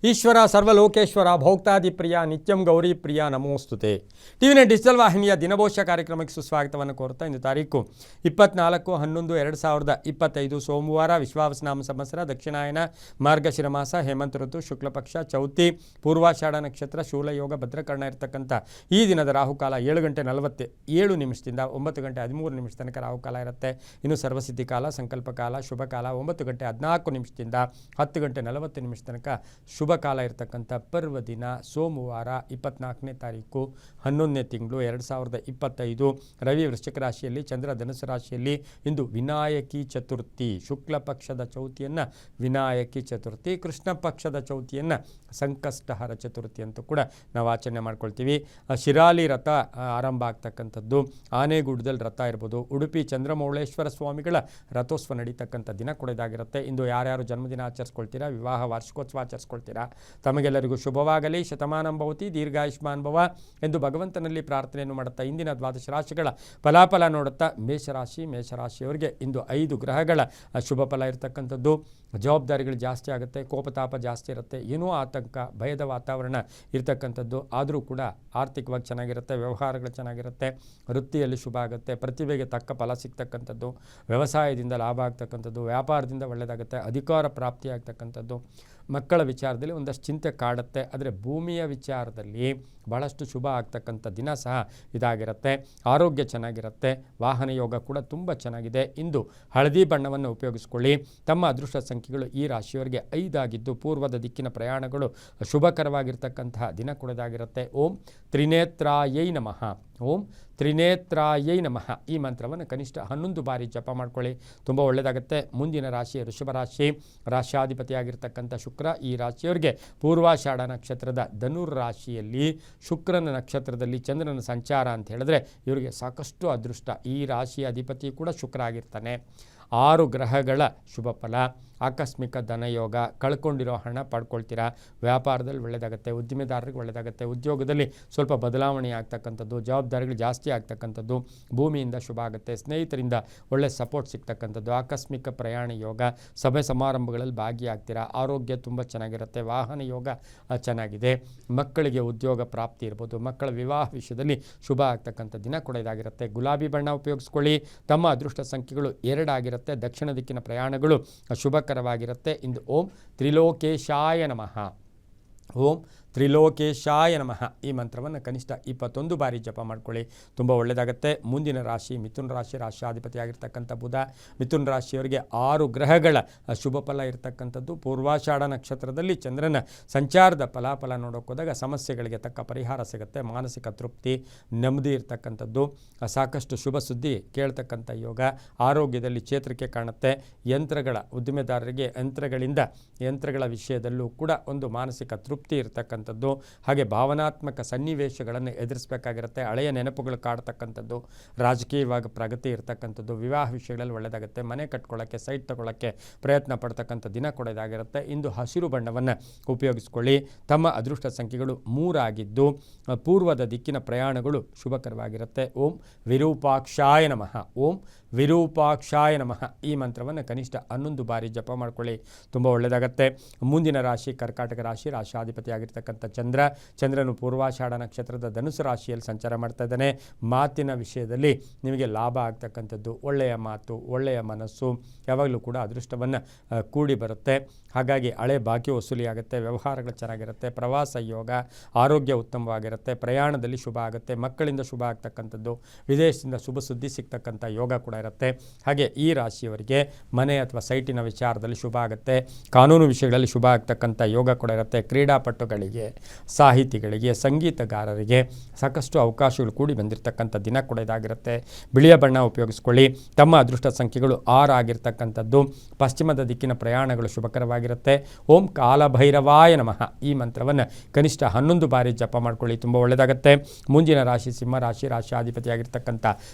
ಈಶ್ವರ ಸರ್ವಲೋಕೇಶ್ವರ ಭೋಕ್ತಾದಿಪ್ರಿಯ ನಿತ್ಯಂ ಗೌರಿ ಪ್ರಿಯ ನಮೋಸ್ತುತೆ. ಟಿವಿನ ಡಿಜಿಟಲ್ ವಾಹಿನಿಯ ದಿನಭೋಷ್ಯ ಕಾರ್ಯಕ್ರಮಕ್ಕೆ ಸುಸ್ವಾಗತವನ್ನು ಕೋರುತ್ತಾ ಇಂದು ತಾರೀಕು 24/11/2025 ಸೋಮವಾರ ವಿಶ್ವಾವಸನಾಮ ಸಂವತ್ಸರ ದಕ್ಷಿಣಾಯನ ಮಾರ್ಗಶಿರ ಮಾಸ ಹೇಮಂತ ಋತು ಶುಕ್ಲಪಕ್ಷ ಚೌತಿ ಪೂರ್ವಾಷಾಢ ನಕ್ಷತ್ರ ಶೂಲಯೋಗ ಭದ್ರಕರ್ಣ ಇರತಕ್ಕಂಥ ಈ ದಿನದ ರಾಹುಕಾಲ 7:47 9:13 ತನಕ ರಾಹುಕಾಲ ಇರುತ್ತೆ. ಇನ್ನು ಸರ್ವಸಿದ್ಧಿ ಕಾಲ ಸಂಕಲ್ಪ ಕಾಲ ಶುಭ ಕಾಲ 9:14 10:40 ತನಕ ಶುಭ ಕಾಲ ಇರತಕ್ಕಂಥ ಪರ್ವ ದಿನ ಸೋಮವಾರ 24ನೇ ತಾರೀಕು 11ನೇ ತಿಂಗಳು 2025. ರವಿ ವೃಶ್ಚಿಕ ರಾಶಿಯಲ್ಲಿ, ಚಂದ್ರ ಧನುಸು ರಾಶಿಯಲ್ಲಿ. ಇಂದು ವಿನಾಯಕಿ ಚತುರ್ಥಿ. ಶುಕ್ಲ ಪಕ್ಷದ ಚೌತಿಯನ್ನು ವಿನಾಯಕಿ ಚತುರ್ಥಿ, ಕೃಷ್ಣ ಪಕ್ಷದ ಚೌತಿಯನ್ನು ಸಂಕಷ್ಟಹರ ಚತುರ್ಥಿ ಅಂತೂ ಕೂಡ ನಾವು ಆಚರಣೆ ಮಾಡ್ಕೊಳ್ತೀವಿ. ಶಿರಾಲಿ ರಥ ಆರಂಭ ಆಗ್ತಕ್ಕಂಥದ್ದು, ಆನೆಗೂಡದಲ್ಲಿ ರಥ ಇರ್ಬೋದು, ಉಡುಪಿ ಚಂದ್ರಮೌಳೇಶ್ವರ ಸ್ವಾಮಿಗಳ ರಥೋತ್ಸವ ನಡೀತಕ್ಕಂಥ ದಿನ ಕೂಡ ಇದಾಗಿರುತ್ತೆ. ಇಂದು ಯಾರ್ಯಾರು ಜನ್ಮದಿನ ಆಚರಿಸ್ಕೊಳ್ತೀರಾ, ವಿವಾಹ ವಾರ್ಷಿಕೋತ್ಸವ ಆಚರಿಸ್ಕೊಳ್ತೀರಾ, ತಮಗೆಲ್ಲರಿಗೂ ಶುಭವಾಗಲಿ, ಶತಮಾನಂ ಭವತಿ, ದೀರ್ಘಾಯುಷ್ಮಾನ್ ಭವ ಎಂದು ಭಗವಂತನಲ್ಲಿ ಪ್ರಾರ್ಥನೆಯನ್ನು ಮಾಡುತ್ತಾ ಇಂದಿನ ದ್ವಾದಶ ರಾಶಿಗಳ ಫಲಾಫಲ ನೋಡುತ್ತಾ ಮೇಷರಾಶಿಯವರಿಗೆ ಇಂದು 5 ಗ್ರಹಗಳ ಶುಭ ಫಲ ಇರತಕ್ಕಂಥದ್ದು. ಜವಾಬ್ದಾರಿಗಳು ಜಾಸ್ತಿ ಆಗುತ್ತೆ, ಕೋಪತಾಪ ಜಾಸ್ತಿ ಇರುತ್ತೆ, ಏನೋ ಆತಂಕ ಭಯದ ವಾತಾವರಣ ಇರತಕ್ಕಂಥದ್ದು. ಆದರೂ ಕೂಡ ಆರ್ಥಿಕವಾಗಿ ಚೆನ್ನಾಗಿರುತ್ತೆ, ವ್ಯವಹಾರಗಳು ಚೆನ್ನಾಗಿರುತ್ತೆ, ವೃತ್ತಿಯಲ್ಲಿ ಶುಭ ಆಗುತ್ತೆ, ಪ್ರತಿಭೆಗೆ ತಕ್ಕ ಫಲ ಸಿಗ್ತಕ್ಕಂಥದ್ದು, ವ್ಯವಸಾಯದಿಂದ ಲಾಭ ಆಗ್ತಕ್ಕಂಥದ್ದು, ವ್ಯಾಪಾರದಿಂದ ಒಳ್ಳೆಯದಾಗುತ್ತೆ, ಅಧಿಕಾರ ಪ್ರಾಪ್ತಿ ಆಗ್ತಕ್ಕಂಥದ್ದು. ಮಕ್ಕಳ ವಿಚಾರದಲ್ಲಿ ಒಂದಷ್ಟು ಚಿಂತೆ ಕಾಡುತ್ತೆ, ಆದರೆ ಭೂಮಿಯ ವಿಚಾರದಲ್ಲಿ ಭಾಳಷ್ಟು ಶುಭ ಆಗ್ತಕ್ಕಂಥ ದಿನ ಸಹ ಇದಾಗಿರುತ್ತೆ. ಆರೋಗ್ಯ ಚೆನ್ನಾಗಿರುತ್ತೆ, ವಾಹನ ಯೋಗ ಕೂಡ ತುಂಬ ಚೆನ್ನಾಗಿದೆ. ಇಂದು ಹಳದಿ ಬಣ್ಣವನ್ನು ಉಪಯೋಗಿಸ್ಕೊಳ್ಳಿ. ತಮ್ಮ ಅದೃಷ್ಟ ಸಂಖ್ಯೆಗಳು ಈ ರಾಶಿಯವರಿಗೆ 5 ಆಗಿದ್ದು ಪೂರ್ವದ ದಿಕ್ಕಿನ ಪ್ರಯಾಣಗಳು ಶುಭಕರವಾಗಿರ್ತಕ್ಕಂತಹ ದಿನ ಕೂಡ ಇದಾಗಿರುತ್ತೆ. ಓಂ ತ್ರಿನೇತ್ರಾಯೈ ನಮಃ. ಓಂ ತ್ರಿನೇತ್ರಾಯೈ ನಮಃ ಈ ಮಂತ್ರವನ್ನು ಕನಿಷ್ಠ 11 ಬಾರಿ ಜಪ ಮಾಡ್ಕೊಳ್ಳಿ, ತುಂಬ ಒಳ್ಳೆಯದಾಗುತ್ತೆ. ಮುಂದಿನ ರಾಶಿ ವೃಷಭ ರಾಶಿ. ರಾಶ್ಯಾಧಿಪತಿಯಾಗಿರ್ತಕ್ಕಂಥ ಶುಕ್ರ ಈ ರಾಶಿಯವರಿಗೆ ಪೂರ್ವಾಷಾಢ ನಕ್ಷತ್ರದ ಧನುರ್ ರಾಶಿಯಲ್ಲಿ ಶುಕ್ರನ ನಕ್ಷತ್ರದಲ್ಲಿ ಚಂದ್ರನ ಸಂಚಾರ ಅಂತ ಹೇಳಿದ್ರೆ ಇವರಿಗೆ ಸಾಕಷ್ಟು ಅದೃಷ್ಟ. ಈ ರಾಶಿಯ ಅಧಿಪತಿ ಕೂಡ ಶುಕ್ರ ಆಗಿರ್ತಾನೆ. 6 ಗ್ರಹಗಳ ಶುಭ ಫಲ, ಆಕಸ್ಮಿಕ ಧನಯೋಗ, ಕಳ್ಕೊಂಡಿರೋ ಹಣ ಪಡ್ಕೊಳ್ತೀರಾ, ವ್ಯಾಪಾರದಲ್ಲಿ ಒಳ್ಳೆಯದಾಗುತ್ತೆ, ಉದ್ದಿಮೆದಾರರಿಗೆ ಒಳ್ಳೆಯದಾಗುತ್ತೆ, ಉದ್ಯೋಗದಲ್ಲಿ ಸ್ವಲ್ಪ ಬದಲಾವಣೆ ಆಗ್ತಕ್ಕಂಥದ್ದು, ಜವಾಬ್ದಾರಿಗಳು ಜಾಸ್ತಿ ಆಗ್ತಕ್ಕಂಥದ್ದು, ಭೂಮಿಯಿಂದ ಶುಭ ಆಗುತ್ತೆ, ಸ್ನೇಹಿತರಿಂದ ಒಳ್ಳೆ ಸಪೋರ್ಟ್ ಸಿಗ್ತಕ್ಕಂಥದ್ದು, ಆಕಸ್ಮಿಕ ಪ್ರಯಾಣ ಯೋಗ, ಸಭೆ ಸಮಾರಂಭಗಳಲ್ಲಿ ಭಾಗಿಯಾಗ್ತೀರಾ, ಆರೋಗ್ಯ ತುಂಬ ಚೆನ್ನಾಗಿರುತ್ತೆ, ವಾಹನ ಯೋಗ ಚೆನ್ನಾಗಿದೆ, ಮಕ್ಕಳಿಗೆ ಉದ್ಯೋಗ ಪ್ರಾಪ್ತಿ ಇರ್ಬೋದು, ಮಕ್ಕಳ ವಿವಾಹ ವಿಷಯದಲ್ಲಿ ಶುಭ ಆಗ್ತಕ್ಕಂಥ ದಿನ ಕೂಡ ಇದಾಗಿರುತ್ತೆ. ಗುಲಾಬಿ ಬಣ್ಣ ಉಪಯೋಗಿಸ್ಕೊಳ್ಳಿ. ತಮ್ಮ ಅದೃಷ್ಟ ಸಂಖ್ಯೆಗಳು 2 ಆಗಿರುತ್ತೆ. ದಕ್ಷಿಣ ದಿಕ್ಕಿನ ಪ್ರಯಾಣಗಳು ಶುಭಕರವಾಗಿರುತ್ತೆ. ಇಂದು ಓಂ ತ್ರಿಲೋಕೇಶಾಯ ನಮಃ. ಓಂ ತ್ರಿಲೋಕೇಶಾಯ ನಮಃ ಈ ಮಂತ್ರವನ್ನು ಕನಿಷ್ಠ 21 ಬಾರಿ ಜಪ ಮಾಡ್ಕೊಳ್ಳಿ, ತುಂಬ ಒಳ್ಳೆಯದಾಗುತ್ತೆ. ಮುಂದಿನ ರಾಶಿ ಮಿಥುನ ರಾಶಿ. ರಾಶ್ಯಾಧಿಪತಿಯಾಗಿರ್ತಕ್ಕಂಥ ಬುಧ. ಮಿಥುನ ರಾಶಿಯವರಿಗೆ 6 ಗ್ರಹಗಳ ಶುಭ ಫಲ ಇರತಕ್ಕಂಥದ್ದು. ಪೂರ್ವಾಷಾಢ ನಕ್ಷತ್ರದಲ್ಲಿ ಚಂದ್ರನ ಸಂಚಾರದ ಫಲಾಫಲ ನೋಡೋಕೆ ಹೋದಾಗ ಸಮಸ್ಯೆಗಳಿಗೆ ತಕ್ಕ ಪರಿಹಾರ ಸಿಗುತ್ತೆ, ಮಾನಸಿಕ ತೃಪ್ತಿ ನೆಮ್ಮದಿ ಇರತಕ್ಕಂಥದ್ದು, ಸಾಕಷ್ಟು ಶುಭ ಸುದ್ದಿ ಕೇಳ್ತಕ್ಕಂಥ ಯೋಗ, ಆರೋಗ್ಯದಲ್ಲಿ ಚೇತರಿಕೆ ಕಾಣುತ್ತೆ. ಯಂತ್ರಗಳ ಉದ್ದಿಮೆದಾರರಿಗೆ ಯಂತ್ರಗಳ ವಿಷಯದಲ್ಲೂ ಕೂಡ ಒಂದು ಮಾನಸಿಕ ತೃಪ್ತಿ ಇರತಕ್ಕಂಥದ್ದು, ಹಾಗೆ ಭಾವನಾತ್ಮಕ ಸನ್ನಿವೇಶಗಳನ್ನು ಎದುರಿಸಬೇಕಾಗಿರುತ್ತೆ, ಹಳೆಯ ನೆನಪುಗಳು ಕಾಡ್ತಕ್ಕಂಥದ್ದು, ರಾಜಕೀಯವಾಗಿ ಪ್ರಗತಿ ಇರತಕ್ಕಂಥದ್ದು, ವಿವಾಹ ವಿಷಯಗಳಲ್ಲಿ ಒಳ್ಳೆಯದಾಗುತ್ತೆ, ಮನೆ ಕಟ್ಕೊಳ್ಳೋಕ್ಕೆ ಸೈಟ್ ತಗೊಳ್ಳೋಕ್ಕೆ ಪ್ರಯತ್ನ ಪಡ್ತಕ್ಕಂಥ ದಿನ ಕೂಡ ಇದಾಗಿರುತ್ತೆ. ಇಂದು ಹಸಿರು ಬಣ್ಣವನ್ನು ಉಪಯೋಗಿಸ್ಕೊಳ್ಳಿ. ತಮ್ಮ ಅದೃಷ್ಟ ಸಂಖ್ಯೆಗಳು 3 ಆಗಿದ್ದು ಪೂರ್ವದ ದಿಕ್ಕಿನ ಪ್ರಯಾಣಗಳು ಶುಭಕರವಾಗಿರುತ್ತೆ. ಓಂ ವಿರೂಪಾಕ್ಷಾಯ ನಮಃ. ಓಂ ವಿರೂಪಾಕ್ಷಾಯ ನಮಃ ಈ ಮಂತ್ರವನ್ನು ಕನಿಷ್ಠ 11 ಬಾರಿ ಜಪ ಮಾಡ್ಕೊಳ್ಳಿ, ತುಂಬ ಒಳ್ಳೆಯದಾಗತ್ತೆ. ಮುಂದಿನ ರಾಶಿ ಕರ್ಕಾಟಕ ರಾಶಿ. ರಾಶ್ಯಾಧಿಪತಿಯಾಗಿರ್ತಕ್ಕಂಥ ಚಂದ್ರನು ಪೂರ್ವಾಷಾಢ ನಕ್ಷತ್ರದ ಧನುಸು ರಾಶಿಯಲ್ಲಿ ಸಂಚಾರ ಮಾಡ್ತಾ ಇದ್ದಾನೆ. ಮಾತಿನ ವಿಷಯದಲ್ಲಿ ನಿಮಗೆ ಲಾಭ ಆಗ್ತಕ್ಕಂಥದ್ದು, ಒಳ್ಳೆಯ ಮಾತು, ಒಳ್ಳೆಯ ಮನಸ್ಸು ಯಾವಾಗಲೂ ಕೂಡ ಅದೃಷ್ಟವನ್ನು ಕೂಡಿ ಬರುತ್ತೆ. ಹಾಗಾಗಿ ಹಳೆ ಬಾಕಿ ವಸೂಲಿ ಆಗುತ್ತೆ, ವ್ಯವಹಾರಗಳು ಚೆನ್ನಾಗಿರುತ್ತೆ, ಪ್ರವಾಸ ಯೋಗ, ಆರೋಗ್ಯ ಉತ್ತಮವಾಗಿರುತ್ತೆ, ಪ್ರಯಾಣದಲ್ಲಿ ಶುಭ ಆಗುತ್ತೆ, ಮಕ್ಕಳಿಂದ ಶುಭ ಆಗ್ತಕ್ಕಂಥದ್ದು, ವಿದೇಶದಿಂದ ಶುಭ ಸುದ್ದಿ ಸಿಗ್ತಕ್ಕಂಥ ಯೋಗ ಕೂಡ ಇರುತ್ತೆ. ಹಾಗೆ ಈ ರಾಶಿಯವರಿಗೆ ಮನೆ ಅಥವಾ ಸೈಟಿನ ವಿಚಾರದಲ್ಲಿ ಶುಭ ಆಗುತ್ತೆ, ಕಾನೂನು ವಿಷಯಗಳಲ್ಲಿ ಶುಭ ಆಗ್ತಕ್ಕಂಥ ಯೋಗ ಕೂಡ ಇರುತ್ತೆ. ಕ್ರೀಡಾಪಟುಗಳಿಗೆ, ಸಾಹಿತಿಗಳಿಗೆ, ಸಂಗೀತಗಾರರಿಗೆ ಸಾಕಷ್ಟು ಅವಕಾಶಗಳು ಕೂಡಿ ಬಂದಿರತಕ್ಕಂಥ ದಿನ ಕೂಡ ಇದಾಗಿರುತ್ತೆ. ಬಿಳಿಯ ಬಣ್ಣ ಉಪಯೋಗಿಸ್ಕೊಳ್ಳಿ. ತಮ್ಮ ಅದೃಷ್ಟ ಸಂಖ್ಯೆಗಳು 6 ಆಗಿರ್ತಕ್ಕಂಥದ್ದು. ಪಶ್ಚಿಮದ ದಿಕ್ಕಿನ ಪ್ರಯಾಣಗಳು ಶುಭಕರವಾಗಿರುತ್ತೆ. ಓಂ ಕಾಲಭೈರವಾಯ ನಮಃ ಈ ಮಂತ್ರವನ್ನು ಕನಿಷ್ಠ 11 ಬಾರಿ ಜಪ ಮಾಡ್ಕೊಳ್ಳಿ, ತುಂಬ ಒಳ್ಳೆಯದಾಗುತ್ತೆ. ಮುಂದಿನ ರಾಶಿ ಸಿಂಹ ರಾಶಿ. ರಾಶ್ಯಾಧಿಪತಿಯಾಗಿರ್ತಕ್ಕಂಥ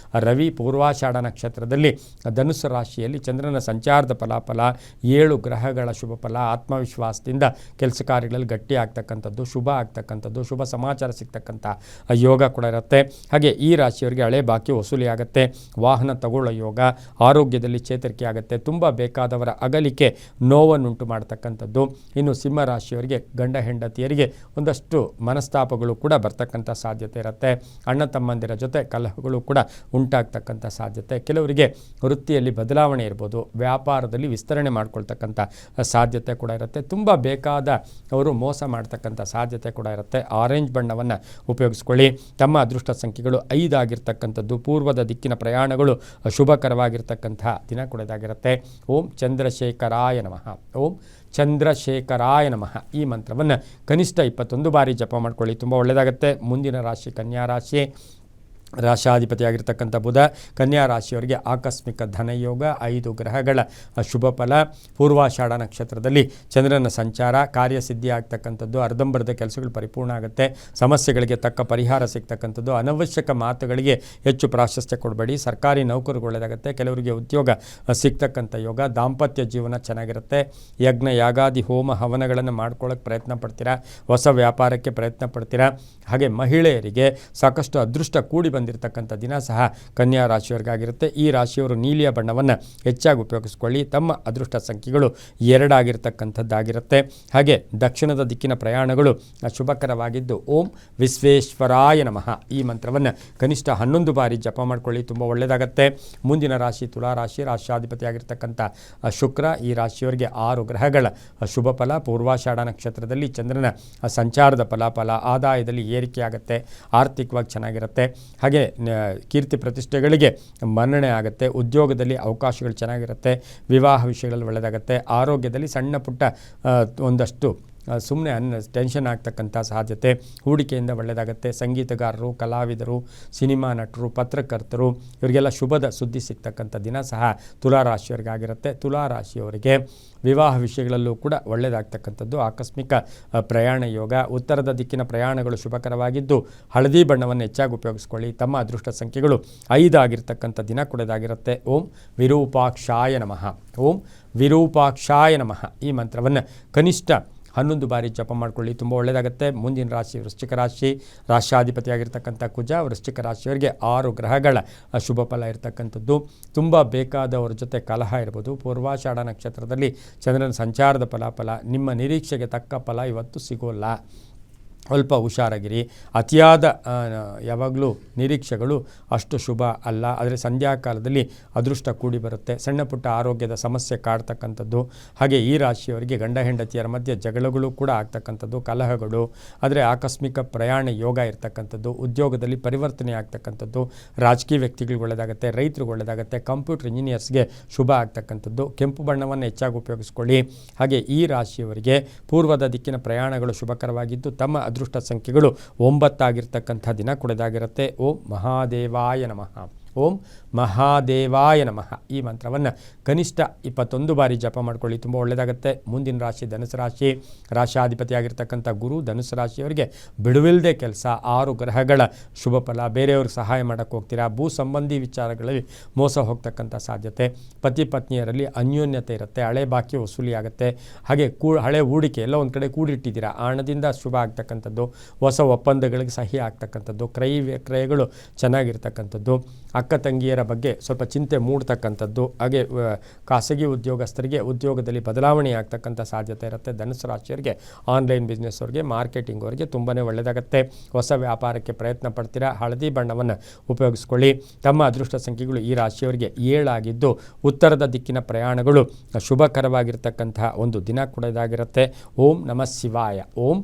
ರವಿ ಪೂರ್ವಾಷಾಢ ನಕ್ಷತ್ರ ನಕ್ಷತ್ರದಲ್ಲಿ ಧನುಸ್ಸು ರಾಶಿಯಲ್ಲಿ ಚಂದ್ರನ ಸಂಚಾರದ ಫಲಾಫಲ, 7 ಗ್ರಹಗಳ ಶುಭ ಫಲ, ಆತ್ಮವಿಶ್ವಾಸದಿಂದ ಕೆಲಸ ಕಾರ್ಯಗಳಲ್ಲಿ ಗಟ್ಟಿ ಆಗ್ತಕ್ಕಂಥದ್ದು, ಶುಭ ಆಗ್ತಕ್ಕಂಥದ್ದು, ಶುಭ ಸಮಾಚಾರ ಸಿಗ್ತಕ್ಕಂಥ ಯೋಗ ಕೂಡ ಇರುತ್ತೆ. ಹಾಗೆ ಈ ರಾಶಿಯವರಿಗೆ ಹಳೆ ಬಾಕಿ ವಸೂಲಿ ಆಗುತ್ತೆ, ವಾಹನ ತಗೊಳ್ಳೋ ಯೋಗ, ಆರೋಗ್ಯದಲ್ಲಿ ಚೇತರಿಕೆ ಆಗುತ್ತೆ, ತುಂಬ ಬೇಕಾದವರ ಅಗಲಿಕೆ ನೋವನ್ನುಂಟು ಮಾಡ್ತಕ್ಕಂಥದ್ದು. ಇನ್ನು ಸಿಂಹ ರಾಶಿಯವರಿಗೆ ಗಂಡ ಹೆಂಡತಿಯರಿಗೆ ಒಂದಷ್ಟು ಮನಸ್ತಾಪಗಳು ಕೂಡ ಬರ್ತಕ್ಕಂಥ ಸಾಧ್ಯತೆ ಇರುತ್ತೆ. ಅಣ್ಣ ತಮ್ಮಂದಿರ ಜೊತೆ ಕಲಹಗಳು ಕೂಡ ಉಂಟಾಗ್ತಕ್ಕಂಥ ಸಾಧ್ಯತೆ. ಕೆಲವರಿಗೆ ವೃತ್ತಿಯಲ್ಲಿ ಬದಲಾವಣೆ ಇರ್ಬೋದು, ವ್ಯಾಪಾರದಲ್ಲಿ ವಿಸ್ತರಣೆ ಮಾಡ್ಕೊಳ್ತಕ್ಕಂಥ ಸಾಧ್ಯತೆ ಕೂಡ ಇರುತ್ತೆ. ತುಂಬ ಬೇಕಾದ ಅವರು ಮೋಸ ಮಾಡ್ತಕ್ಕಂಥ ಸಾಧ್ಯತೆ ಕೂಡ ಇರುತ್ತೆ. ಆರೆಂಜ್ ಬಣ್ಣವನ್ನು ಉಪಯೋಗಿಸ್ಕೊಳ್ಳಿ. ತಮ್ಮ ಅದೃಷ್ಟ ಸಂಖ್ಯೆಗಳು 5 ಆಗಿರ್ತಕ್ಕಂಥದ್ದು. ಪೂರ್ವದ ದಿಕ್ಕಿನ ಪ್ರಯಾಣಗಳು ಶುಭಕರವಾಗಿರ್ತಕ್ಕಂತಹ ದಿನ ಕೂಡ ಇದಾಗಿರುತ್ತೆ. ಓಂ ಚಂದ್ರಶೇಖರಾಯ ನಮಃ. ಓಂ ಚಂದ್ರಶೇಖರಾಯ ನಮಃ ಈ ಮಂತ್ರವನ್ನು ಕನಿಷ್ಠ 21 ಬಾರಿ ಜಪ ಮಾಡ್ಕೊಳ್ಳಿ, ತುಂಬ ಒಳ್ಳೆಯದಾಗುತ್ತೆ. ಮುಂದಿನ ರಾಶಿ ಕನ್ಯಾ ರಾಶಿ. ರಾಶಾಧಿಪತಿಯಾಗಿರ್ತಕ್ಕಂಥ ಬುಧ ಕನ್ಯಾ ರಾಶಿಯವರಿಗೆ ಆಕಸ್ಮಿಕ ಧನಯೋಗ, 5 ಗ್ರಹಗಳ ಶುಭ ಫಲ, ಪೂರ್ವಾಷಾಢ ನಕ್ಷತ್ರದಲ್ಲಿ ಚಂದ್ರನ ಸಂಚಾರ, ಕಾರ್ಯಸಿದ್ಧಿ ಆಗ್ತಕ್ಕಂಥದ್ದು, ಅರ್ಧಂಬರ್ಧ ಕೆಲಸಗಳು ಪರಿಪೂರ್ಣ ಆಗುತ್ತೆ, ಸಮಸ್ಯೆಗಳಿಗೆ ತಕ್ಕ ಪರಿಹಾರ ಸಿಗ್ತಕ್ಕಂಥದ್ದು, ಅನವಶ್ಯಕ ಮಾತುಗಳಿಗೆ ಹೆಚ್ಚು ಪ್ರಾಶಸ್ತ್ಯ ಕೊಡಬೇಡಿ, ಸರ್ಕಾರಿ ನೌಕರಿಗೆ ಒಳ್ಳೆಯದಾಗುತ್ತೆ, ಕೆಲವರಿಗೆ ಉದ್ಯೋಗ ಸಿಗ್ತಕ್ಕಂಥ ಯೋಗ, ದಾಂಪತ್ಯ ಜೀವನ ಚೆನ್ನಾಗಿರುತ್ತೆ, ಯಜ್ಞ ಯಾಗಾದಿ ಹೋಮ ಹವನಗಳನ್ನು ಮಾಡ್ಕೊಳ್ಳೋಕ್ಕೆ ಪ್ರಯತ್ನ ಪಡ್ತೀರಾ, ಹೊಸ ವ್ಯಾಪಾರಕ್ಕೆ ಪ್ರಯತ್ನ ಪಡ್ತೀರಾ. ಹಾಗೆ ಮಹಿಳೆಯರಿಗೆ ಸಾಕಷ್ಟು ಅದೃಷ್ಟ ಕೂಡಿ ಬಂದಿರತಕ್ಕಂಥ ದಿನ ಸಹ ಕನ್ಯಾ ರಾಶಿಯವರಿಗಾಗಿರುತ್ತೆ. ಈ ರಾಶಿಯವರು ನೀಲಿಯ ಬಣ್ಣವನ್ನು ಹೆಚ್ಚಾಗಿ ಉಪಯೋಗಿಸ್ಕೊಳ್ಳಿ. ತಮ್ಮ ಅದೃಷ್ಟ ಸಂಖ್ಯೆಗಳು 2 ಆಗಿರ್ತಕ್ಕಂಥದ್ದಾಗಿರುತ್ತೆ. ಹಾಗೆ ದಕ್ಷಿಣದ ದಿಕ್ಕಿನ ಪ್ರಯಾಣಗಳು ಶುಭಕರವಾಗಿದ್ದು ಓಂ ವಿಶ್ವೇಶ್ವರಾಯ ನಮಃ ಈ ಮಂತ್ರವನ್ನು ಕನಿಷ್ಠ 11 ಬಾರಿ ಜಪ ಮಾಡ್ಕೊಳ್ಳಿ, ತುಂಬ ಒಳ್ಳೆಯದಾಗತ್ತೆ. ಮುಂದಿನ ರಾಶಿ ತುಲಾ ರಾಶಿ. ರಾಶಾಧಿಪತಿಯಾಗಿರ್ತಕ್ಕಂಥ ಶುಕ್ರ ಈ ರಾಶಿಯವರಿಗೆ 6 ಗ್ರಹಗಳ ಶುಭ ಫಲ, ಪೂರ್ವಾಷಾಢ ನಕ್ಷತ್ರದಲ್ಲಿ ಚಂದ್ರನ ಸಂಚಾರದ ಫಲಾಫಲ, ಆದಾಯದಲ್ಲಿ ಏರಿಕೆಯಾಗುತ್ತೆ, ಆರ್ಥಿಕವಾಗಿ ಚೆನ್ನಾಗಿರುತ್ತೆ. ಹಾಗೆ ಕೀರ್ತಿ ಪ್ರತಿಷ್ಠೆಗಳಿಗೆ ಮನ್ನಣೆ ಆಗುತ್ತೆ, ಉದ್ಯೋಗದಲ್ಲಿ ಅವಕಾಶಗಳು ಚೆನ್ನಾಗಿರುತ್ತೆ, ವಿವಾಹ ವಿಷಯಗಳಲ್ಲಿ ಒಳ್ಳೆಯದಾಗುತ್ತೆ, ಆರೋಗ್ಯದಲ್ಲಿ ಸಣ್ಣ ಪುಟ್ಟ ಒಂದಷ್ಟು ಸುಮ್ಮನೆ ಟೆನ್ಷನ್ ಆಗ್ತಕ್ಕಂಥ ಸಾಧ್ಯತೆ, ಹೂಡಿಕೆಯಿಂದ ಒಳ್ಳೆಯದಾಗುತ್ತೆ. ಸಂಗೀತಗಾರರು, ಕಲಾವಿದರು, ಸಿನಿಮಾ ನಟರು, ಪತ್ರಕರ್ತರು ಇವರಿಗೆಲ್ಲ ಶುಭದ ಸುದ್ದಿ ಸಿಗ್ತಕ್ಕಂಥ ದಿನ ಸಹ ತುಲಾ ರಾಶಿಯವರಿಗಾಗಿರುತ್ತೆ. ತುಲಾ ರಾಶಿಯವರಿಗೆ ವಿವಾಹ ವಿಷಯಗಳಲ್ಲೂ ಕೂಡ ಒಳ್ಳೆಯದಾಗ್ತಕ್ಕಂಥದ್ದು, ಆಕಸ್ಮಿಕ ಪ್ರಯಾಣ ಯೋಗ, ಉತ್ತರದ ದಿಕ್ಕಿನ ಪ್ರಯಾಣಗಳು ಶುಭಕರವಾಗಿದ್ದು ಹಳದಿ ಬಣ್ಣವನ್ನು ಹೆಚ್ಚಾಗಿ ಉಪಯೋಗಿಸ್ಕೊಳ್ಳಿ. ತಮ್ಮ ಅದೃಷ್ಟ ಸಂಖ್ಯೆಗಳು 5 ಆಗಿರ್ತಕ್ಕಂಥ ದಿನ ಕೂಡ ಇದಾಗಿರುತ್ತೆ. ಓಂ ವಿರೂಪಾಕ್ಷಾಯ ನಮಃ. ಓಂ ವಿರೂಪಾಕ್ಷಾಯ ನಮಃ ಈ ಮಂತ್ರವನ್ನು ಕನಿಷ್ಠ 11 ಬಾರಿ ಜಪ ಮಾಡ್ಕೊಳ್ಳಿ, ತುಂಬ ಒಳ್ಳೆಯದಾಗುತ್ತೆ. ಮುಂದಿನ ರಾಶಿ ವೃಶ್ಚಿಕ ರಾಶಿ. ರಾಶಾಧಿಪತಿಯಾಗಿರ್ತಕ್ಕಂಥ ಕುಜ ವೃಶ್ಚಿಕ ರಾಶಿಯವರಿಗೆ 6 ಗ್ರಹಗಳ ಶುಭ ಫಲ ಇರತಕ್ಕಂಥದ್ದು. ತುಂಬ ಬೇಕಾದವರ ಜೊತೆ ಕಲಹ ಇರ್ಬೋದು. ಪೂರ್ವಾಷಾಢ ನಕ್ಷತ್ರದಲ್ಲಿ ಚಂದ್ರನ ಸಂಚಾರದ ಫಲಾಫಲ, ನಿಮ್ಮ ನಿರೀಕ್ಷೆಗೆ ತಕ್ಕ ಫಲ ಇವತ್ತು ಸಿಗೋಲ್ಲ, ಸ್ವಲ್ಪ ಹುಷಾರಾಗಿರಿ. ಅತಿಯಾದ ಯಾವಾಗಲೂ ನಿರೀಕ್ಷೆಗಳು ಅಷ್ಟು ಶುಭ ಅಲ್ಲ. ಆದರೆ ಸಂಧ್ಯಾಕಾಲದಲ್ಲಿ ಅದೃಷ್ಟ ಕೂಡಿ ಬರುತ್ತೆ. ಸಣ್ಣ ಪುಟ್ಟ ಆರೋಗ್ಯದ ಸಮಸ್ಯೆ ಕಾಡ್ತಕ್ಕಂಥದ್ದು. ಹಾಗೆ ಈ ರಾಶಿಯವರಿಗೆ ಗಂಡ ಹೆಂಡತಿಯರ ಮಧ್ಯೆ ಜಗಳಗಳು ಕೂಡ ಆಗ್ತಕ್ಕಂಥದ್ದು, ಕಲಹಗಳು. ಆದರೆ ಆಕಸ್ಮಿಕ ಪ್ರಯಾಣ ಯೋಗ ಇರ್ತಕ್ಕಂಥದ್ದು, ಉದ್ಯೋಗದಲ್ಲಿ ಪರಿವರ್ತನೆ ಆಗ್ತಕ್ಕಂಥದ್ದು, ರಾಜಕೀಯ ವ್ಯಕ್ತಿಗಳಿಗೆ ಒಳ್ಳೆಯದಾಗುತ್ತೆ, ರೈತರಿಗೆ ಒಳ್ಳೆಯದಾಗುತ್ತೆ, ಕಂಪ್ಯೂಟರ್ ಇಂಜಿನಿಯರ್ಸ್ಗೆ ಶುಭ ಆಗ್ತಕ್ಕಂಥದ್ದು. ಕೆಂಪು ಬಣ್ಣವನ್ನು ಹೆಚ್ಚಾಗಿ ಉಪಯೋಗಿಸ್ಕೊಳ್ಳಿ. ಹಾಗೆ ಈ ರಾಶಿಯವರಿಗೆ ಪೂರ್ವದ ದಿಕ್ಕಿನ ಪ್ರಯಾಣಗಳು ಶುಭಕರವಾಗಿದ್ದು ತಮ್ಮ ಅದೃಷ್ಟ ಸಂಖ್ಯೆಗಳು 9 ಆಗಿರ್ತಕ್ಕಂಥ ದಿನ ಕೂಡದಾಗಿರುತ್ತೆ. ಓಂ ಮಹಾದೇವಾಯ ನಮಃ. ಓಂ ಮಹಾದೇವಾಯ ನಮಃ ಈ ಮಂತ್ರವನ್ನು ಕನಿಷ್ಠ 21 ಬಾರಿ ಜಪ ಮಾಡ್ಕೊಳ್ಳಿ, ತುಂಬ ಒಳ್ಳೆಯದಾಗುತ್ತೆ. ಮುಂದಿನ ರಾಶಿ ಧನುಸು ರಾಶಿ. ರಾಶಾಧಿಪತಿಯಾಗಿರ್ತಕ್ಕಂಥ ಗುರು ಧನುಸು ರಾಶಿಯವರಿಗೆ ಬಿಡುವಿಲ್ಲದೆ ಕೆಲಸ, 6 ಗ್ರಹಗಳ ಶುಭ ಫಲ, ಬೇರೆಯವ್ರಿಗೆ ಸಹಾಯ ಮಾಡೋಕ್ಕೆ ಹೋಗ್ತೀರಾ, ಭೂ ಸಂಬಂಧಿ ವಿಚಾರಗಳಲ್ಲಿ ಮೋಸ ಹೋಗ್ತಕ್ಕಂಥ ಸಾಧ್ಯತೆ, ಪತಿ ಪತ್ನಿಯರಲ್ಲಿ ಅನ್ಯೋನ್ಯತೆ ಇರುತ್ತೆ, ಹಳೆ ಬಾಕಿ ವಸೂಲಿ ಆಗುತ್ತೆ. ಹಾಗೆ ಹಳೆ ಹೂಡಿಕೆ ಎಲ್ಲ ಒಂದು ಕಡೆ ಕೂಡಿಟ್ಟಿದ್ದೀರಾ, ಆ ಹಣದಿಂದ ಶುಭ ಆಗ್ತಕ್ಕಂಥದ್ದು, ಹೊಸ ಒಪ್ಪಂದಗಳಿಗೆ ಸಹಿ ಆಗ್ತಕ್ಕಂಥದ್ದು, ಕ್ರಯಗಳು ಚೆನ್ನಾಗಿರ್ತಕ್ಕಂಥದ್ದು, ಅಕ್ಕ ತಂಗಿಯರ ಬಗ್ಗೆ ಸ್ವಲ್ಪ ಚಿಂತೆ ಮೂಡ್ತಕ್ಕಂಥದ್ದು. ಹಾಗೆ ಖಾಸಗಿ ಉದ್ಯೋಗಸ್ಥರಿಗೆ ಉದ್ಯೋಗದಲ್ಲಿ ಬದಲಾವಣೆ ಆಗ್ತಕ್ಕಂಥ ಸಾಧ್ಯತೆ ಇರುತ್ತೆ. ಧನುಸು ರಾಶಿಯವರಿಗೆ ಆನ್ಲೈನ್ ಬಿಸ್ನೆಸ್ ಅವರಿಗೆ, ಮಾರ್ಕೆಟಿಂಗ್ ಅವರಿಗೆ ತುಂಬಾ ಒಳ್ಳೆಯದಾಗುತ್ತೆ. ಹೊಸ ವ್ಯಾಪಾರಕ್ಕೆ ಪ್ರಯತ್ನ ಪಡ್ತೀರಾ, ಹಳದಿ ಬಣ್ಣವನ್ನು ಉಪಯೋಗಿಸ್ಕೊಳ್ಳಿ. ತಮ್ಮ ಅದೃಷ್ಟ ಸಂಖ್ಯೆಗಳು ಈ ರಾಶಿಯವರಿಗೆ 7 ಆಗಿದ್ದು ಉತ್ತರದ ದಿಕ್ಕಿನ ಪ್ರಯಾಣಗಳು ಶುಭಕರವಾಗಿರ್ತಕ್ಕಂತಹ ಒಂದು ದಿನ ಕೂಡ ಇದಾಗಿರುತ್ತೆ. ಓಂ ನಮಃ ಶಿವಾಯ. ಓಂ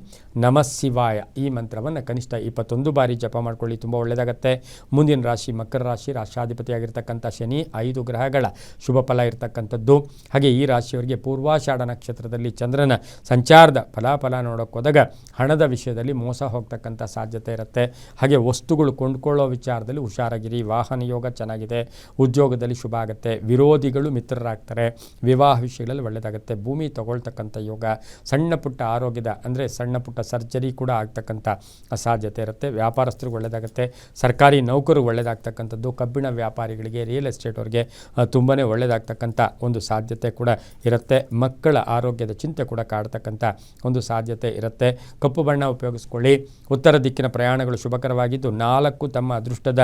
ನಮಃ ಶಿವಾಯ ಈ ಮಂತ್ರವನ್ನು ಕನಿಷ್ಠ 21 ಬಾರಿ ಜಪ ಮಾಡ್ಕೊಳ್ಳಿ, ತುಂಬ ಒಳ್ಳೆಯದಾಗುತ್ತೆ. ಮುಂದಿನ ರಾಶಿ ಮಕರ ರಾಶಿ. ರಾಶಾಧಿಪತಿಯಾಗಿರ್ತಕ್ಕಂಥ ಶನಿ 5 ಗ್ರಹಗಳ ಶುಭ ಫಲ ಇರತಕ್ಕಂಥದ್ದು. ಹಾಗೆ ಈ ರಾಶಿಯವರಿಗೆ ಪೂರ್ವಾಷಾಢ ನಕ್ಷತ್ರದಲ್ಲಿ ಚಂದ್ರನ ಸಂಚಾರದ ಫಲಾಫಲ ನೋಡೋಕೆ ಹೋದಾಗ ಹಣದ ವಿಷಯದಲ್ಲಿ ಮೋಸ ಹೋಗ್ತಕ್ಕಂಥ ಸಾಧ್ಯತೆ ಇರುತ್ತೆ. ಹಾಗೆ ವಸ್ತುಗಳು ಕೊಂಡ್ಕೊಳ್ಳೋ ವಿಚಾರದಲ್ಲಿ ಹುಷಾರಾಗಿರಿ. ವಾಹನ ಯೋಗ ಚೆನ್ನಾಗಿದೆ, ಉದ್ಯೋಗದಲ್ಲಿ ಶುಭ ಆಗುತ್ತೆ, ವಿರೋಧಿಗಳು ಮಿತ್ರರಾಗ್ತಾರೆ, ವಿವಾಹ ವಿಷಯಗಳಲ್ಲಿ ಒಳ್ಳೆಯದಾಗುತ್ತೆ, ಭೂಮಿ ತಗೊಳ್ತಕ್ಕಂಥ ಯೋಗ, ಸಣ್ಣ ಪುಟ್ಟ ಆರೋಗ್ಯದ ಅಂದರೆ ಸಣ್ಣ ಪುಟ್ಟ ಸರ್ಜರಿ ಕೂಡ ಆಗ್ತಕ್ಕಂಥ ಸಾಧ್ಯತೆ ಇರುತ್ತೆ. ವ್ಯಾಪಾರಸ್ಥರಿಗೆ ಒಳ್ಳೆಯದಾಗುತ್ತೆ. ಸರ್ಕಾರಿ ನೌಕರು ಒಳ್ಳೆಯದಾಗ್ತಕ್ಕಂಥದ್ದು. ಕಬ್ಬಿಣ ವ್ಯಾಪಾರಿಗಳಿಗೆ, ರಿಯಲ್ ಎಸ್ಟೇಟ್ ಅವ್ರಿಗೆ ತುಂಬಾ ಒಳ್ಳೆಯದಾಗ್ತಕ್ಕಂಥ ಒಂದು ಸಾಧ್ಯತೆ ಕೂಡ ಇರುತ್ತೆ. ಮಕ್ಕಳ ಆರೋಗ್ಯದ ಚಿಂತೆ ಕೂಡ ಕಾಡ್ತಕ್ಕಂಥ ಒಂದು ಸಾಧ್ಯತೆ ಇರುತ್ತೆ. ಕಪ್ಪು ಬಣ್ಣ ಉಪಯೋಗಿಸ್ಕೊಳ್ಳಿ. ಉತ್ತರ ದಿಕ್ಕಿನ ಪ್ರಯಾಣಗಳು ಶುಭಕರವಾಗಿದ್ದು 4 ತಮ್ಮ ಅದೃಷ್ಟದ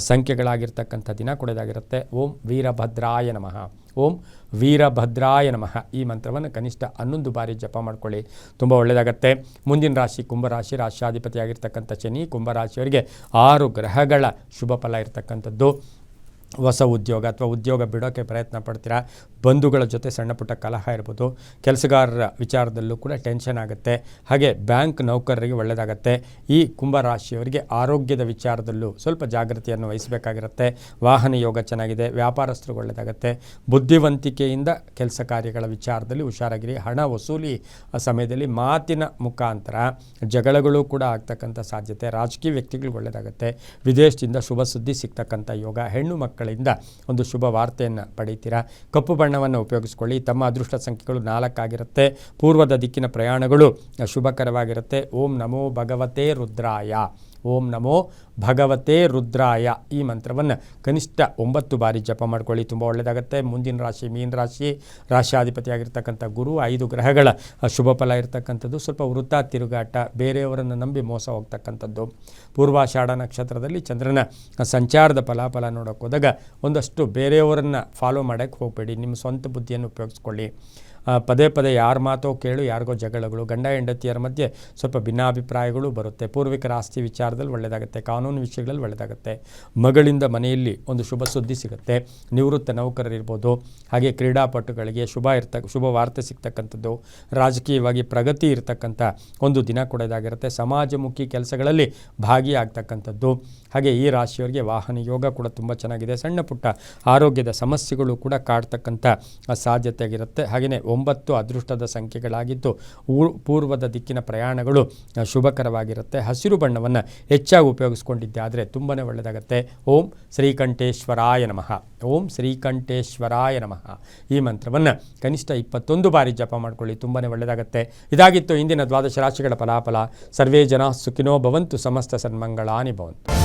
ಸಂಖ್ಯೆಗಳಾಗಿರ್ತಕ್ಕಂಥ ದಿನ ಕೊಡೋದಾಗಿರುತ್ತೆ. ಓಂ ವೀರಭದ್ರಾಯ ನಮಃ. ಓಂ ವೀರಭದ್ರಾಯ ನಮಃ ಈ ಮಂತ್ರವನ್ನು ಕನಿಷ್ಠ 11 ಬಾರಿ ಜಪ ಮಾಡ್ಕೊಳ್ಳಿ, ತುಂಬ ಒಳ್ಳೆಯದಾಗತ್ತೆ. ಮುಂದಿನ ರಾಶಿ ಕುಂಭರಾಶಿ. ರಾಶ್ಯಾಧಿಪತಿಯಾಗಿರ್ತಕ್ಕಂಥ ಶನಿ. ಕುಂಭರಾಶಿಯವರಿಗೆ 6 ಗ್ರಹಗಳ ಶುಭ ಫಲ ಇರತಕ್ಕಂಥದ್ದು. ಹೊಸ ಉದ್ಯೋಗ ಅಥವಾ ಉದ್ಯೋಗ ಬಿಡೋಕ್ಕೆ ಪ್ರಯತ್ನ ಪಡ್ತೀರಾ. ಬಂಧುಗಳ ಜೊತೆ ಸಣ್ಣ ಪುಟ್ಟ ಕಲಹ ಇರ್ಬೋದು. ಕೆಲಸಗಾರರ ವಿಚಾರದಲ್ಲೂ ಕೂಡ ಟೆನ್ಷನ್ ಆಗುತ್ತೆ. ಹಾಗೆ ಬ್ಯಾಂಕ್ ನೌಕರರಿಗೆ ಒಳ್ಳೆಯದಾಗತ್ತೆ. ಈ ಕುಂಭರಾಶಿಯವರಿಗೆ ಆರೋಗ್ಯದ ವಿಚಾರದಲ್ಲೂ ಸ್ವಲ್ಪ ಜಾಗೃತಿಯನ್ನು ವಹಿಸಬೇಕಾಗಿರುತ್ತೆ. ವಾಹನ ಯೋಗ ಚೆನ್ನಾಗಿದೆ. ವ್ಯಾಪಾರಸ್ಥರಿಗೆ ಒಳ್ಳೆಯದಾಗತ್ತೆ. ಬುದ್ಧಿವಂತಿಕೆಯಿಂದ ಕೆಲಸ ಕಾರ್ಯಗಳ ವಿಚಾರದಲ್ಲಿ ಹುಷಾರಾಗಿರಿ. ಹಣ ವಸೂಲಿ ಸಮಯದಲ್ಲಿ ಮಾತಿನ ಮುಖಾಂತರ ಜಗಳಗಳು ಕೂಡ ಆಗ್ತಕ್ಕಂಥ ಸಾಧ್ಯತೆ. ರಾಜಕೀಯ ವ್ಯಕ್ತಿಗಳಿಗೆ ಒಳ್ಳೆಯದಾಗುತ್ತೆ. ವಿದೇಶದಿಂದ ಶುಭ ಸುದ್ದಿ ಸಿಗ್ತಕ್ಕಂಥ ಯೋಗ. ಹೆಣ್ಣು ಮಕ್ಕಳಿಂದ ಒಂದು ಶುಭ ವಾರ್ತೆಯನ್ನು ಪಡೀತೀರಾ. ಕಪ್ಪು ಬಣ್ಣವನ್ನು ಉಪಯೋಗಿಸ್ಕೊಳ್ಳಿ. ತಮ್ಮ ಅದೃಷ್ಟ ಸಂಖ್ಯೆಗಳು 4 ಆಗಿರುತ್ತೆ. ಪೂರ್ವದ ದಿಕ್ಕಿನ ಪ್ರಯಾಣಗಳು ಶುಭಕರವಾಗಿರುತ್ತೆ. ಓಂ ನಮೋ ಭಗವತೆ ರುದ್ರಾಯ. ಓಂ ನಮೋ ಭಗವತೆ ರುದ್ರಾಯ ಈ ಮಂತ್ರವನ್ನು ಕನಿಷ್ಠ 9 ಬಾರಿ ಜಪ ಮಾಡ್ಕೊಳ್ಳಿ, ತುಂಬ ಒಳ್ಳೆಯದಾಗುತ್ತೆ. ಮುಂದಿನ ರಾಶಿ ಮೀನ ರಾಶಿ. ರಾಶ್ಯಾಧಿಪತಿಯಾಗಿರ್ತಕ್ಕಂಥ ಗುರು. 5 ಗ್ರಹಗಳ ಶುಭ ಫಲ ಇರತಕ್ಕಂಥದ್ದು. ಸ್ವಲ್ಪ ವೃತ್ತ ತಿರುಗಾಟ, ಬೇರೆಯವರನ್ನು ನಂಬಿ ಮೋಸ ಹೋಗ್ತಕ್ಕಂಥದ್ದು. ಪೂರ್ವಾಷಾಢ ನಕ್ಷತ್ರದಲ್ಲಿ ಚಂದ್ರನ ಸಂಚಾರದ ಫಲಾಫಲ ನೋಡೋಕೆ ಹೋದಾಗ ಒಂದಷ್ಟು ಬೇರೆಯವರನ್ನು ಫಾಲೋ ಮಾಡೋಕ್ಕೆ ಹೋಗಬೇಡಿ. ನಿಮ್ಮ ಸ್ವಂತ ಬುದ್ಧಿಯನ್ನು ಉಪಯೋಗಿಸ್ಕೊಳ್ಳಿ. ಪದೇ ಪದೇ ಯಾರ ಮಾತೋ ಕೇಳು, ಯಾರಿಗೋ ಜಗಳಗಳು. ಗಂಡ ಹೆಂಡತಿಯರ ಮಧ್ಯೆ ಸ್ವಲ್ಪ ಭಿನ್ನಾಭಿಪ್ರಾಯಗಳು ಬರುತ್ತೆ. ಪೂರ್ವಿಕರ ಆಸ್ತಿ ವಿಚಾರದಲ್ಲಿ ಒಳ್ಳೆಯದಾಗುತ್ತೆ. ಕಾನೂನು ವಿಷಯಗಳಲ್ಲಿ ಒಳ್ಳೆಯದಾಗುತ್ತೆ. ಮಗಳಿಂದ ಮನೆಯಲ್ಲಿ ಒಂದು ಶುಭ ಸುದ್ದಿ ಸಿಗುತ್ತೆ. ನಿವೃತ್ತ ನೌಕರರಿರ್ಬೋದು. ಹಾಗೆ ಕ್ರೀಡಾಪಟುಗಳಿಗೆ ಶುಭ ವಾರ್ತೆ ಸಿಗ್ತಕ್ಕಂಥದ್ದು. ರಾಜಕೀಯವಾಗಿ ಪ್ರಗತಿ ಇರತಕ್ಕಂಥ ಒಂದು ದಿನ ಕೊಡೋದಾಗಿರುತ್ತೆ. ಸಮಾಜಮುಖಿ ಕೆಲಸಗಳಲ್ಲಿ ಭಾಗಿಯಾಗ್ತಕ್ಕಂಥದ್ದು. ಹಾಗೆ ಈ ರಾಶಿಯವರಿಗೆ ವಾಹನ ಯೋಗ ಕೂಡ ತುಂಬ ಚೆನ್ನಾಗಿದೆ. ಸಣ್ಣ ಪುಟ್ಟ ಆರೋಗ್ಯದ ಸಮಸ್ಯೆಗಳು ಕೂಡ ಕಾಡ್ತಕ್ಕಂಥ ಸಾಧ್ಯತೆ ಆಗಿರುತ್ತೆ. ಹಾಗೆಯೇ 9 ಅದೃಷ್ಟದ ಸಂಖ್ಯೆಗಳಾಗಿದ್ದು ಪೂರ್ವದ ದಿಕ್ಕಿನ ಪ್ರಯಾಣಗಳು ಶುಭಕರವಾಗಿರುತ್ತೆ. ಹಸಿರು ಬಣ್ಣವನ್ನು ಹೆಚ್ಚಾಗಿ ಉಪಯೋಗಿಸ್ಕೊಂಡಿದ್ದೆ ಆದರೆ ತುಂಬಾ ಒಳ್ಳೆಯದಾಗುತ್ತೆ. ಓಂ ಶ್ರೀಕಂಠೇಶ್ವರಾಯ ನಮಃ. ಓಂ ಶ್ರೀಕಂಠೇಶ್ವರಾಯ ನಮಃ ಈ ಮಂತ್ರವನ್ನು ಕನಿಷ್ಠ 21 ಬಾರಿ ಜಪ ಮಾಡ್ಕೊಳ್ಳಿ, ತುಂಬಾ ಒಳ್ಳೆಯದಾಗುತ್ತೆ. ಇದಾಗಿತ್ತು ಇಂದಿನ ದ್ವಾದಶ ರಾಶಿಗಳ ಫಲಾಫಲ. ಸರ್ವೇ ಜನ ಸುಖಿನೋ ಭವಂತು. ಸಮಸ್ತ ಸನ್ಮಂಗಳಾನಿ ಭವಂತು.